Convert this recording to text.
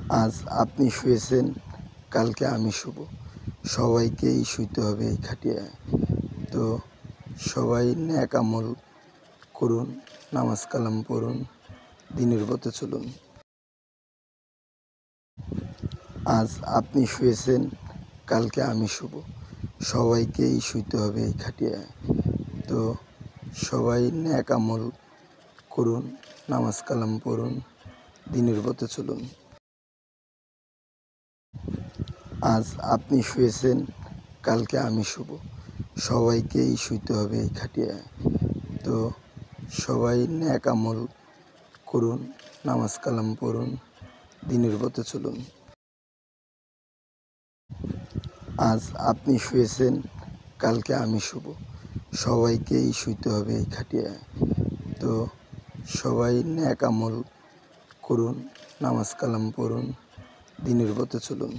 আজ আপনি শুয়েছেন, কালকে আমি শুব। সবাইকেই শুইতে হবে এই খাটিয়ায়। তো সবাই নেক আমল করুন, নামাজ কালাম পড়ুন, দিনের পথে চলুন। আজ আপনি শুয়েছেন, কালকে আমি শুব। সবাইকেই শুইতে হবে এই খাটিয়ায়। তো সবাই নেক আমল করুন, নামাজ কালাম পড়ুন, দিনের পথে চলুন। আজ আপনি শুয়েছেন, কালকে আমি শুব। সবাইকেই শুইতে হবে এই খাটিয়ায়। তো সবাই নেক আমল করুন, নামাজ কালাম পড়ুন, দিনের পথে চলুন। আজ আপনি শুয়েছেন, কালকে আমি শুব। সবাইকেই শুইতে হবে এই খাটিয়ায়। তো সবাই নেক আমল করুন, নামাজ কালাম পড়ুন, দিনের পথে চলুন।